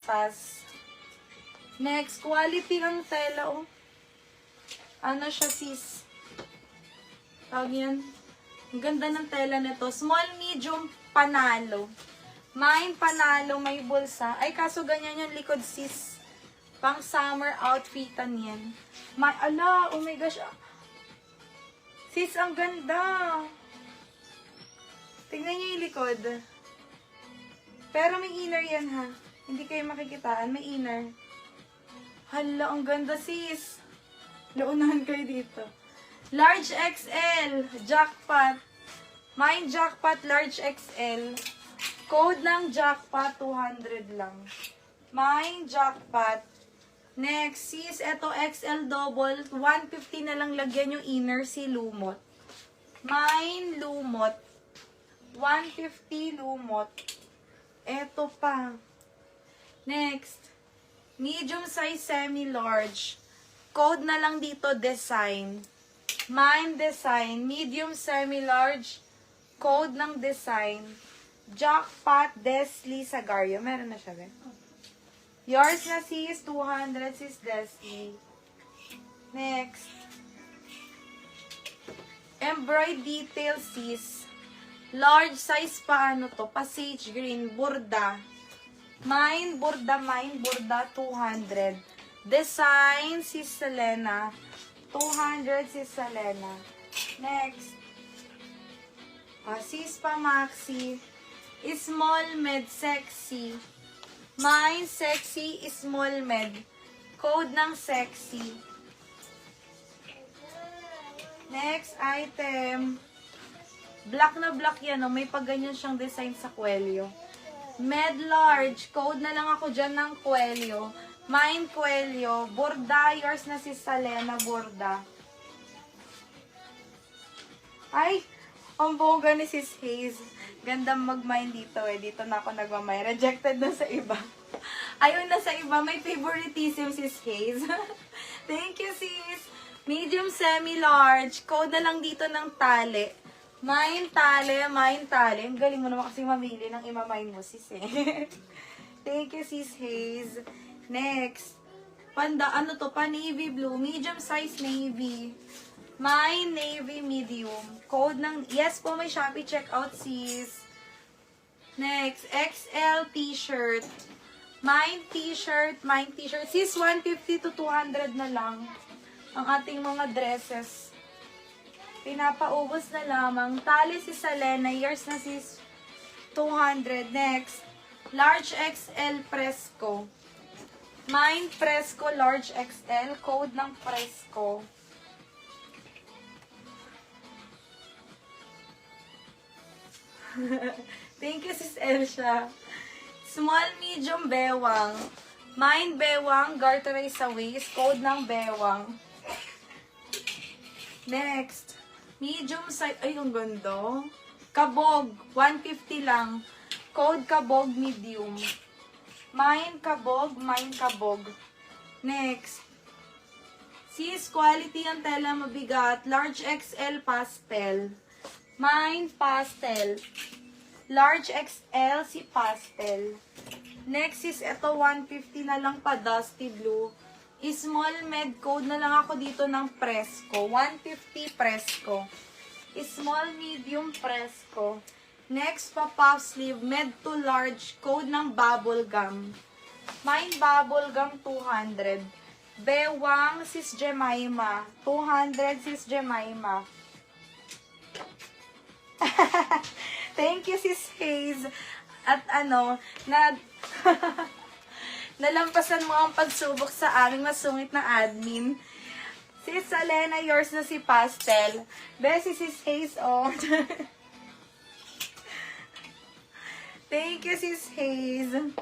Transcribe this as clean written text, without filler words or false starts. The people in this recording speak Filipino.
pass. Next, quality ang tela, oh. Ano siya, sis? Tawag yan. Ang ganda ng tela nito. Small, medium, panalo. Mine, panalo, may bulsa. Ay, kaso ganyan yung likod, sis. Pang summer outfitan yan. Ala, oh my gosh. Sis, ang ganda. Tingnan niyo yung likod. Pero may inner yan, ha. Hindi kayo makikitaan. May inner. Hala, ang ganda, sis. Launahan kayo dito. Large XL. Jackpot. Mine jackpot, large XL. Code ng jackpot, 200 lang. Mine jackpot. Next, sis, eto XL double. 150 na lang lagyan yung inner, si lumot. Mine lumot. 150 lumot. Eto pa. Next, medium size semi-large. Code na lang dito, design. Mine design. Medium semi-large. Code ng design. Jackpot Desley Sagario. Meron na siya, Ben. Yours na, sis. 200, sis Desley. Next. Embroidered detail, sis. Large size pa, ano to? Passage green. Burda. Mine, burda, 200. Design, sis Selena. 200, sis Selena. Next. Sis pa, Maxi. Small med, sexy. Mine, sexy, small med. Code ng sexy. Next item. Black na black yan, oh. May pagganyan siyang design sa kwelyo. Med large. Code na lang ako dyan ng kwelyo. Mine kwelyo. Borda. Yours na si Salena. Borda. Ay! Ang bongga ni Sis Haze. Ganda mag-mine dito eh. Dito na ako nagmamay. Rejected na sa iba. Ayun na sa iba. May favoritism Sis Haze. Thank you, sis. Medium semi-large. Code na lang dito ng tali. Mine tali. Mine tali. Ang galing mo naman kasi mamili ng imamine mo, sis eh. Thank you, Sis Haze. Next. Panda, ano to? Pa-navy blue. Medium size navy. My navy medium. Code ng... Yes po, may Shopee checkout, sis. Next, XL t-shirt. Mine t-shirt. Mine t-shirt. Sis, 150 to 200 na lang. Ang ating mga dresses. Pinapaubos na lamang. Tali si Salena. Yours na, sis. 200. Next, large XL Fresco. Mine Fresco, large XL. Code ng Fresco. Thank you, sis Elsha. Small, medium, bewang. Mine, bewang. Garteray sa waist. Code ng bewang. Next. Medium size. Ay, ang ganda. Kabog. 150 lang. Code kabog, medium. Mine, kabog. Mine, kabog. Next. Sis, quality ang tela mabigat. Large XL pastel. Mine, pastel. Large XL, si pastel. Next is ito, 150 na lang pa, dusty blue. Small med, code na lang ako dito ng Fresco. 150 Fresco. Small, medium, Fresco. Next pa, puff sleeve, med to large, code ng bubble gum. Mine, bubble gum, 200. Bewang, sis Jemima. 200, sis Jemima. Thank you, sis Haze. At ano, nalampasan mo ang pagsubok sa aming masungit na admin. Sis Salena, yours na si Pastel. Besi, sis Haze, oh. Thank you, sis Haze.